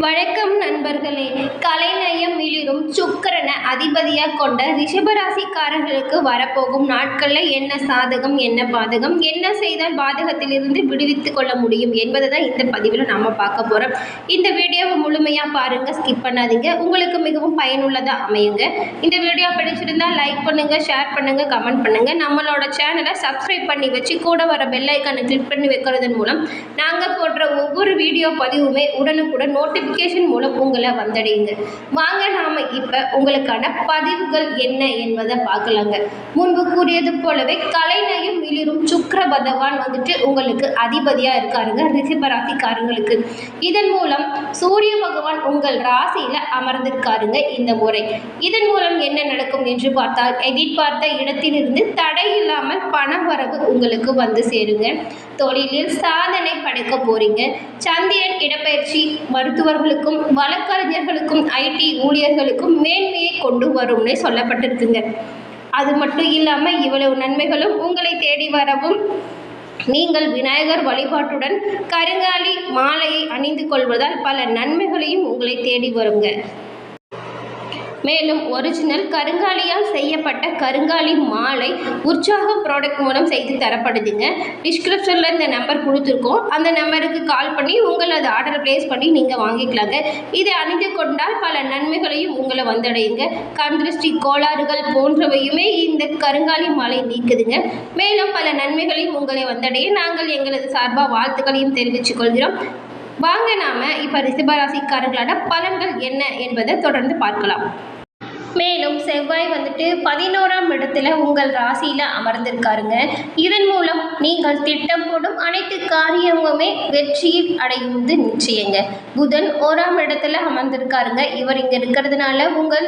வணக்கம் நண்பர்களே. கலைநயம் மிளிரும் சுக்கிரனை அதிபதியாக கொண்ட ரிஷபராசிக்காரர்களுக்கு வரப்போகும் நாட்களில் என்ன சாதகம் என்ன பாதகம், என்ன செய்தால் பாதகத்திலிருந்து விடுவித்துக் கொள்ள முடியும் என்பதை தான் இந்த பதிவில் நம்ம பார்க்க போகிறோம். இந்த வீடியோவை முழுமையாக பாருங்கள், ஸ்கிப் பண்ணாதீங்க. உங்களுக்கு மிகவும் பயனுள்ளதாக அமையுங்க. இந்த வீடியோ பிடிச்சிருந்தால் லைக் பண்ணுங்கள், ஷேர் பண்ணுங்கள், கமெண்ட் பண்ணுங்கள். நம்மளோட சேனலை சப்ஸ்கிரைப் பண்ணி வச்சு கூட வர பெல் ஐக்கானை கிளிக் பண்ணி வைக்கிறதன் மூலம் நாங்கள் போடுற ஒவ்வொரு வீடியோ பதிவுமே உடனுக்குடன் நோட்டிஃபிகேஷன் மூலம் உங்களை வந்தடையுங்க. வாங்க நாம இப்போ உங்களுக்கான பதிவுகள் என்ன என்பதை பார்க்கலாங்க. முன்பு கூறியது போலவே கலைநயம் மிளிரும் சுக்கிர பகவான் உங்களுக்கு அதிபதியாக இருக்காருங்க ரிஷபராசிக்காரங்களுக்கு. இதன் மூலம் சூரிய பகவான் உங்கள் ராசியில் அமர்ந்திருக்காருங்க இந்த முறை. இதன் மூலம் என்ன நடக்கும் என்று பார்த்தால், எதிர்பார்த்த இடத்திலிருந்து தடை இல்லாமல் பண வரவு உங்களுக்கு வந்து சேருங்க. தொழிலில் சாதனை படைக்க போறீங்க. சந்திரன் இடப்பெயர்ச்சி மருத்துவர்களுக்கும் வழக்கறிஞர்களுக்கும் ஐடி ஊழியர்களுக்கும் மேன்மையை கொண்டு வரும்னு சொல்லப்பட்டிருக்குங்க. அது மட்டும் இல்லாமல் இவ்வளவு நன்மைகளும் உங்களை தேடி வரவும் நீங்கள் விநாயகர் வழிபாட்டுடன் கருங்காலி மாலையை அணிந்து கொள்வதால் பல நன்மைகளையும் உங்களை தேடி வருங்க. மேலும் ஒரிஜினல் கருங்காலியால் செய்யப்பட்ட கருங்காலி மாலை உற்சாகம் ப்ராடக்ட் மூலம் செய்து தரப்படுதுங்க. டிஸ்கிரிப்ஷனில் இந்த நம்பர் கொடுத்துருக்கோம். அந்த நம்பருக்கு கால் பண்ணி உங்களது ஆர்டரை ப்ளேஸ் பண்ணி நீங்கள் வாங்கிக்கலாங்க. இதை அணிந்து கொண்டால் பல நன்மைகளையும் உங்களை வந்தடையுங்க. கண் திருஷ்டி கோளாறுகள் போன்றவையுமே இந்த கருங்காலி மாலை நீக்குதுங்க. மேலும் பல நன்மைகளையும் உங்களை வந்தடைய நாங்கள் எங்களது சார்பாக வாழ்த்துக்களையும் தெரிவித்துக் கொள்கிறோம். வாங்க நாம இப்போ ரிஷபராசிக்காரர்களான பலன்கள் என்ன என்பதை தொடர்ந்து பார்க்கலாம். மேலும் செவ்வாய் 11ஆம் இடத்துல உங்கள் ராசியில் அமர்ந்திருக்காருங்க. இதன் மூலம் நீங்கள் திட்டம் போடும் அனைத்து காரியமுமே வெற்றியில் அடைந்து நிச்சயங்க. புதன் 1ஆம் இடத்துல அமர்ந்திருக்காருங்க. இவர் இங்கே இருக்கிறதுனால உங்கள்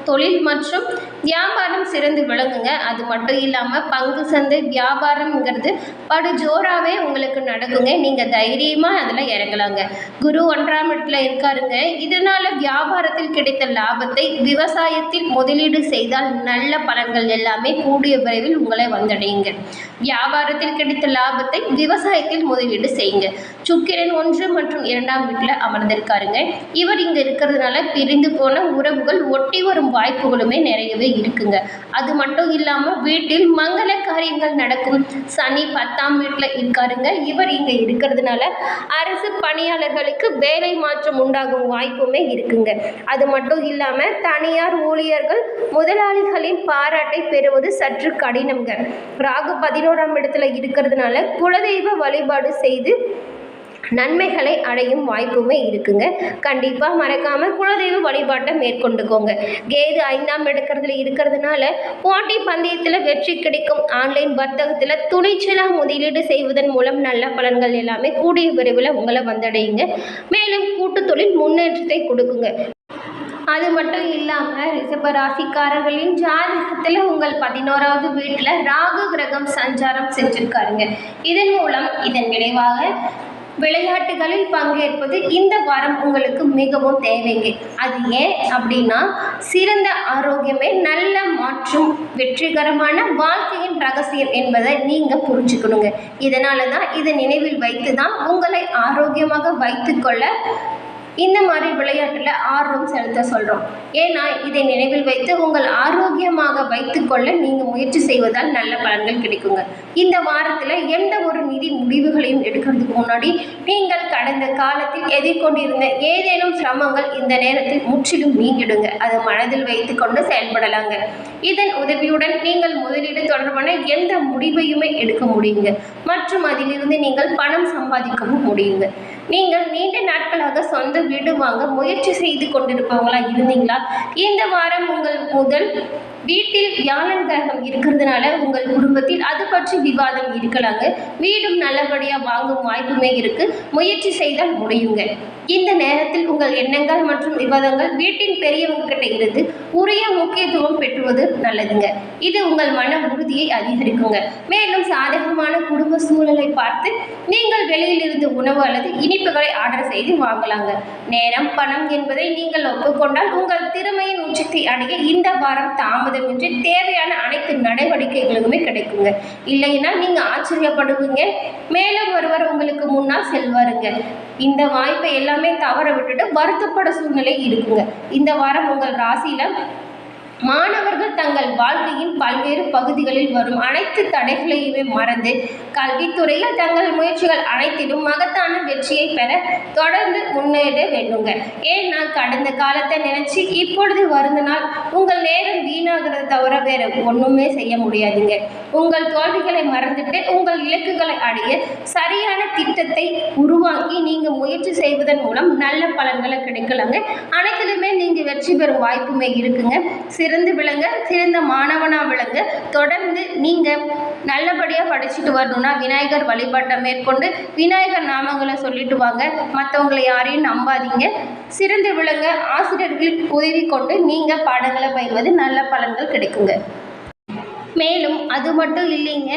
தொழில் மற்றும் வியாபாரம் சிறந்து விளங்குங்க. அது மட்டும் இல்லாமல் பங்கு சந்தை வியாபாரம்ங்கிறது படு ஜோராகவே உங்களுக்கு நடக்குங்க. நீங்கள் தைரியமாக அதில் இறங்கலாங்க. குரு 1ஆம் இடத்துல இருக்காருங்க. இதனால் வியாபாரத்தில் கிடைத்த லாபத்தை விவசாயத்தில் முதலீடு செய்தால் நல்ல பலன்கள் எல்லாமே கூடிய விரைவில் உங்களை வந்தடையுங்க. வியாபாரத்தில் கிடைத்த லாபத்தை விவசாயத்தில் முதலீடு செய்யுங்க. சுக்கிரன் 1 மற்றும் 2ஆம் வீட்டில் அமர்ந்திருக்காருங்க. இவர் இங்கே இருக்கிறதுனால பிரிந்து போன உறவுகள் ஒட்டி வரும் வாய்ப்புகளுமே நிறையவே இருக்குங்க. அது மட்டும் இல்லாமல் வீட்டில் மங்கள காரியங்கள் நடக்கும். சனி 10ஆம் வீட்டில் இருக்காருங்க. இவர் இங்கே இருக்கிறதுனால அரசு பணியாளர்களுக்கு வேலை மாற்றம் உண்டாகும் வாய்ப்புமே இருக்குங்க. அது மட்டும் இல்லாமல் தனியார் ஊழியர்கள் முதலாளிகளின் பாராட்டை பெறுவது சற்று கடினம்ங்க. ராகு 11ஆம் இடத்துல இருக்கிறதுனால குலதெய்வ வழிபாடு செய்து நன்மைகளை அடையும் வாய்ப்புமே இருக்குங்க. கண்டிப்பாக மறக்காமல் குலதெய்வ வழிபாட்டை மேற்கொண்டுக்கோங்க. கேது 5ஆம் இடத்துல இருக்கிறதுனால போட்டி பந்தயத்தில் வெற்றி கிடைக்கும். ஆன்லைன் வர்த்தகத்தில் துணிச்சலாக முதலீடு செய்வதன் மூலம் நல்ல பலன்கள் எல்லாமே கூடிய விரைவில் உங்களை வந்தடையுங்க. மேலும் கூட்டு தொழில் முன்னேற்றத்தை கொடுக்குங்க. அது மட்டும் இல்லாமல் ரிஷபராசிக்காரர்களின் ஜாதகத்தில் உங்கள் 11ஆவது வீட்டில் ராகு கிரகம் சஞ்சாரம் செஞ்சிருக்காருங்க. இதன் மூலம் இதன் விளைவாக விளையாட்டுகளில் பங்கேற்பது இந்த வாரம் உங்களுக்கு மிகவும் தேவைங்க. அது ஏன் அப்படின்னா, சிறந்த ஆரோக்கியமே நல்ல மாற்றும் வெற்றிகரமான வாழ்க்கையின் ரகசியம் என்பதை நீங்கள் புரிஞ்சுக்கணுங்க. இதனால தான் இதை நினைவில் வைத்து தான் உங்களை ஆரோக்கியமாக வைத்துக்கொள்ள இந்த மாதிரி விளையாட்டில் ஆர்வம் செலுத்த சொல்கிறோம். ஏன்னா இதை நினைவில் வைத்து உங்கள் ஆரோக்கியமாக வைத்துக்கொள்ள நீங்கள் முயற்சி செய்வதால் நல்ல பலன்கள் கிடைக்குங்க. இந்த வாரத்தில் எந்த ஒரு நிதி முடிவுகளையும் எடுக்கிறதுக்கு முன்னாடி நீங்கள் கடந்த காலத்தில் எதிர்கொண்டிருந்த ஏதேனும் சிரமங்கள் இந்த நேரத்தில் முற்றிலும் நீங்கிடுங்க. அதை மனதில் வைத்து கொண்டு செயல்படலாங்க. இதன் உதவியுடன் நீங்கள் முதலீடு தொடர்பான எந்த முடிவையுமே எடுக்க முடியுங்க. மற்றும் அதிலிருந்து நீங்கள் பணம் சம்பாதிக்கவும் முடியுங்க. நீங்கள் நீண்ட நாட்களாக சொந்த வீடு வாங்க முயற்சி செய்து கொண்டிருப்பவங்களா இருந்தீங்களா? இந்த வாரம் உங்கள் முதல் வீட்டில் வியாழன் கிரகம் இருக்கிறதுனால உங்கள் குடும்பத்தில் அது பற்றி விவாதம் இருக்கலாங்க. வீடும் நல்லபடியாக வாங்கும் வாய்ப்புமே இருக்கு. முயற்சி செய்தால் முடியுங்க. இந்த நேரத்தில் உங்கள் எண்ணங்கள் மற்றும் விவாதங்கள் வீட்டின் பெரியவங்க கிட்ட இருந்து உரிய முக்கியத்துவம் பெற்றுவது நல்லதுங்க. இது உங்கள் மன உறுதியை அதிகரிக்குங்க. மேலும் சாதகமான குடும்ப சூழலை பார்த்து நீங்கள் வெளியிலிருந்து உணவு அல்லது இனிப்புகளை ஆர்டர் செய்து வாங்கலாங்க. நேரம் பணம் என்பதை நீங்கள் ஒப்புக்கொண்டால் உங்கள் திறமையின் உச்சத்தை அடைய இந்த வாரம் தாமதம் தாமதமின்றி தேவையான அனைத்து நடவடிக்கைகளுமே கிடைக்குங்க. இல்லைன்னா நீங்கள் ஆச்சரியப்படுவீங்க, மேலும் ஒருவர் உங்களுக்கு முன்னால் செல்வாருங்க. இந்த வாய்ப்பை எல்லாமே தவற விட்டுட்டு வருத்தப்பட சூழ்நிலை இருக்குங்க. இந்த வாரம் உங்கள் ராசியில மாணவர்கள் தங்கள் வாழ்க்கையின் பல்வேறு பகுதிகளில் வரும் அனைத்து தடைகளையுமே மறந்து கல்வித்துறையில் தங்கள் முயற்சிகள் அனைத்திலும் மகத்தான வெற்றியை பெற தொடர்ந்து முன்னேற வேண்டுங்க. ஏன்னா கடந்த காலத்தை நினைச்சு இப்பொழுது வருந்தினால் உங்கள் நேரம் வீணாகிறத தவிர வேற ஒண்ணுமே செய்ய முடியாதுங்க. உங்கள் தோல்விகளை மறந்துட்டு உங்கள் இலக்குகளை அடைய சரியான திட்டத்தை உருவாக்கி நீங்க முயற்சி செய்வதன் மூலம் நல்ல பலன்களை கிடைக்கலாங்க. அனைத்திலுமே நீங்க வெற்றி பெறும் வாய்ப்புமே இருக்குங்க. சிறந்து விளங்க, சிறந்த மாணவனா விளங்க, தொடர்ந்து நீங்க நல்லபடியா படிச்சுட்டு வரணும்னா விநாயகர் வழிபாட்டை மேற்கொண்டு விநாயகர் நாமங்களை சொல்லிட்டு வாங்க. மற்றவங்களை யாரையும் நம்பாதீங்க. சிறந்து விளங்க, ஆசிரியர்களுக்கு உதவி கொண்டு நீங்க பாடங்களை பயிர்வது நல்ல பலன்கள் கிடைக்குங்க. மேலும் அது மட்டும் இல்லைங்க,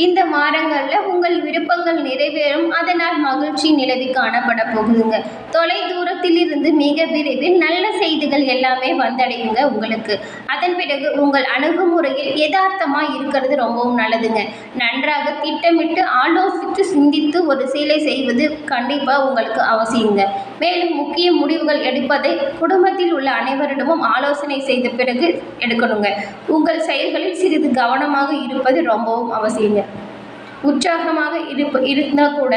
இந்த வாரங்களில் உங்கள் விருப்பங்கள் நிறைவேறும். அதனால் மகிழ்ச்சி நிலவி காணப்பட போகுதுங்க. தொலை தூரத்தில் இருந்து மிக விரைவில் நல்ல செய்திகள் எல்லாமே வந்தடையுங்க உங்களுக்கு. அதன் பிறகு உங்கள் அணுகுமுறையில் யதார்த்தமாக இருக்கிறது ரொம்பவும் நல்லதுங்க. நன்றாக திட்டமிட்டு ஆலோசித்து சிந்தித்து ஒரு செயலை செய்வது கண்டிப்பாக உங்களுக்கு அவசியங்க. மேலும் முக்கிய முடிவுகள் எடுப்பதை குடும்பத்தில் உள்ள அனைவரிடமும் ஆலோசனை செய்த பிறகு எடுக்கணுங்க. உங்கள் செயல்களில் சிறிது கவனமாக இருப்பது ரொம்பவும் அவசியங்க. உற்சாகமாக இருந்தால் கூட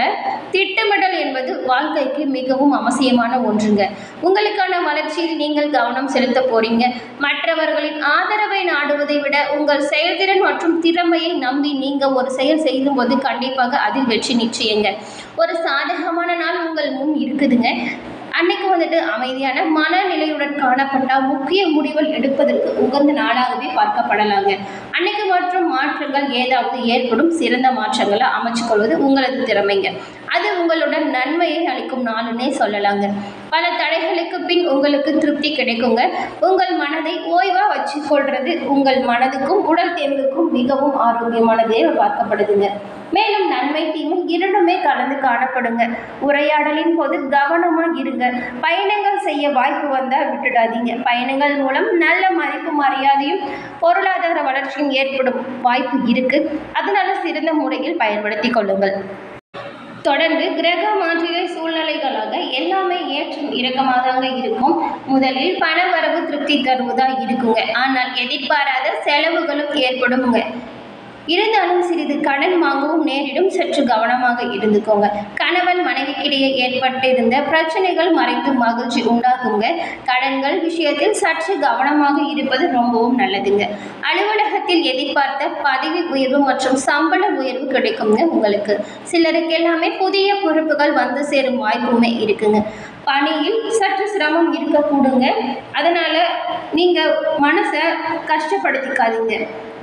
திட்டமிடல் என்பது வாழ்க்கைக்கு மிகவும் அவசியமான ஒன்றுங்க. உங்களுக்கான வளர்ச்சியில் நீங்கள் கவனம் செலுத்த போறீங்க. மற்றவர்களின் ஆதரவை நாடுவதை விட உங்கள் செயல்திறன் மற்றும் திறமையை நம்பி நீங்க ஒரு செயல் செய்யும்போது கண்டிப்பாக அதில் வெற்றி நிச்சயங்க. ஒரு சாதகமான நாள் உங்கள் முன் இருக்குதுங்க. அன்னைக்கு வந்துட்டு அமைதியான மனநிலையுடன் காணப்பட்டால் முக்கிய முடிவுகள் எடுப்பதற்கு உகந்த நாளாகவே பார்க்கப்படலாங்க. அன்னைக்கு மற்றும் மாற்றங்கள் ஏதாவது ஏற்படும் சிறந்த மாற்றங்களை அமைச்சுக்கொள்வது உங்களது திறமைங்க. அது உங்களுடன் நன்மையை அளிக்கும் நாளுன்னே சொல்லலாங்க. பல தடைகளுக்கு பின் உங்களுக்கு திருப்தி கிடைக்குங்க. உங்கள் மனதை ஓய்வாக வச்சுக்கொள்றது உங்கள் மனதுக்கும் உடல் தேர்வுக்கும் மிகவும் ஆரோக்கியமானதே பார்க்கப்படுதுங்க. மேலும் நன்மை தீமை இரண்டுமே கலந்து காணப்படுங்க. உரையாடலின் போது கவனமாக இருங்க. பயணங்கள் செய்ய வாய்ப்பு வந்தால் விட்டுடாதீங்க. பயணங்கள் மூலம் நல்ல மதிப்பு மரியாதையும் பொருளாதார வளர்ச்சியும் ஏற்படும் வாய்ப்பு இருக்கு. அதனால சிறந்த முறையில் பயன்படுத்தி கொள்ளுங்கள். தொடர்ந்து கிரக மாற்றிய சூழ்நிலைகளாக எல்லாமே ஏற்றம் இறக்கமாக தாங்க இருக்கும். முதலில் பண வரவு திருப்தி தருவதா இருக்குங்க. ஆனால் எதிர்பாராத செலவுகளும் ஏற்படுங்க. இருந்தாலும் சிறிது கடன் வாங்கவும் நேரிடும். சற்று கவனமாக இருந்துக்கோங்க. கணவன் மனைவிக்கிடையே ஏற்பட்டிருந்த பிரச்சனைகள் மறைந்து மகிழ்ச்சி உண்டாகுங்க. கடன்கள் விஷயத்தில் சற்று கவனமாக இருப்பது ரொம்பவும் நல்லதுங்க. அலுவலகத்தில் எதிர்பார்த்த பதவி உயர்வு மற்றும் சம்பள உயர்வு கிடைக்குங்க உங்களுக்கு. சிலருக்கு எல்லாமே புதிய பொறுப்புகள் வந்து சேரும் வாய்ப்புமே இருக்குங்க. பணியில் சற்று சிரமம் இருக்கக்கூடுங்க. அதனால் நீங்கள் மனசை கஷ்டப்படுத்திக்காதீங்க.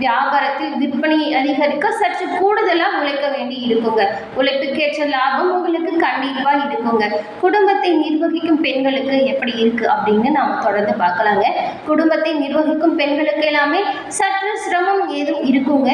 வியாபாரத்தில் விற்பனையை அதிகரிக்க சற்று கூடுதலாக உழைக்க வேண்டி இருக்குங்க. உழைப்புக்கேற்ற லாபம் உங்களுக்கு கண்டிப்பாக இருக்குங்க. குடும்பத்தை நிர்வகிக்கும் பெண்களுக்கு எப்படி இருக்குது அப்படின்னு நாம் தொடர்ந்து பார்க்கலாங்க. குடும்பத்தை நிர்வகிக்கும் பெண்களுக்கு எல்லாமே சற்று சிரமம் ஏதும் இருக்குங்க.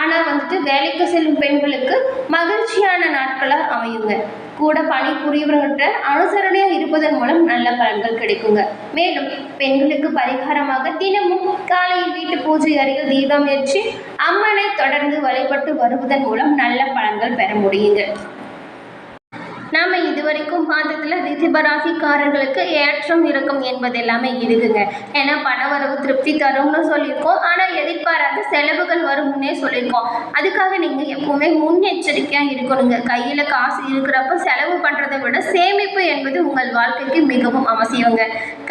ஆனால் வந்துட்டு வேலைக்கு செல்லும் பெண்களுக்கு மகிழ்ச்சியான நாட்களாக அமையுங்க. கூட பணிபுரியவர்கிட்ட அனுசரணையாக இருப்பதன் மூலம் நல்ல பலன்கள் கிடைக்குங்க. மேலும் பெண்களுக்கு பரிகாரமாக தினமும் காலையில் வீட்டு பூஜை அறையில் தீபம் ஏற்றி அம்மனை தொடர்ந்து வழிபட்டு வருவதன் மூலம் நல்ல பலன்கள் பெற முடியுங்க. நாம் இதுவரைக்கும் பார்த்ததில் ரிஷபராசிக்காரர்களுக்கு ஏற்றம் இறக்கம் என்பது எல்லாமே இருக்குங்க. ஏன்னா பணவரவு திருப்தி தரும்னு சொல்லியிருக்கோம். ஆனால் எதிர்பாராத செலவுகள் வரும்னே சொல்லியிருக்கோம். அதுக்காக நீங்கள் எப்பவுமே முன்னெச்சரிக்கையாக இருக்கணுங்க. கையில் காசு இருக்கிறப்ப செலவு பண்ணுறதை விட சேமிப்பு என்பது உங்கள் வாழ்க்கைக்கு மிகவும் அவசியங்க.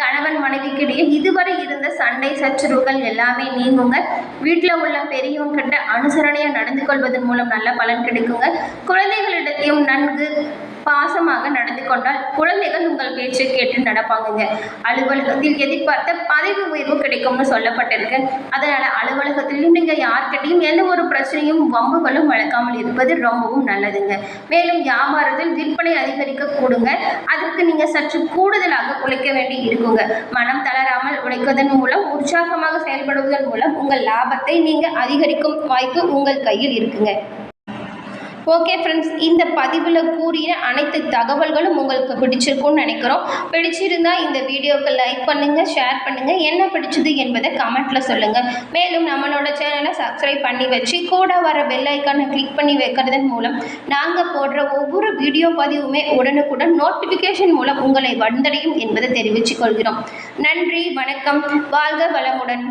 கணவன் மனைவிக்கிடையே இதுவரை இருந்த சண்டை சச்சரவுகள் எல்லாமே நீங்குங்க. வீட்டில் உள்ள பெரியவங்கிட்ட அனுசரணையாக நடந்து கொள்வதன் மூலம் நல்ல பலன் கிடைக்குங்க. குழந்தைகளிடத்தையும் நன்கு பாசமாக நடந்து கொண்டால் குழந்தைகள் உங்கள் பேச்சை கேட்டு நடப்பாங்க. அலுவலகத்தில் எதிர்பார்த்த பதவி உயர்வு கிடைக்கும்னு சொல்லப்பட்டிருக்கு. அதனால் அலுவலகத்திலும் நீங்கள் யார்கிட்டையும் எந்த ஒரு பிரச்சனையும் வம்புகளும் வளர்க்காமல் இருப்பது ரொம்பவும் நல்லதுங்க. மேலும் வியாபாரத்தில் விற்பனை அதிகரிக்க கூடுங்க. அதற்கு நீங்கள் சற்று கூடுதலாக உழைக்க வேண்டி இருக்குங்க. மனம் தளராமல் உழைப்பதன் மூலம் உற்சாகமாக செயல்படுவதன் மூலம் உங்கள் லாபத்தை நீங்கள் அதிகரிக்கும் வாய்ப்பு உங்கள் கையில் இருக்குங்க. ஓகே ஃப்ரெண்ட்ஸ், இந்த பதிவில் கூறிய அனைத்து தகவல்களும் உங்களுக்கு பிடிச்சிருக்கும்னு நினைக்கிறோம். பிடிச்சிருந்தால் இந்த வீடியோவுக்கு லைக் பண்ணுங்கள், ஷேர் பண்ணுங்கள், என்ன பிடிச்சது என்பதை கமெண்ட்டில் சொல்லுங்கள். மேலும் நம்மளோட சேனலை சப்ஸ்கிரைப் பண்ணி வச்சு கூட வர பெல் ஐக்கானை கிளிக் பண்ணி வைக்கிறதன் மூலம் நாங்கள் போடுற ஒவ்வொரு வீடியோ பதிவுமே உடனுக்குடன் நோட்டிஃபிகேஷன் மூலம் உங்களை வந்தடையும் என்பதை தெரிவித்துக் கொள்கிறோம். நன்றி, வணக்கம், வாழ்க வளமுடன்.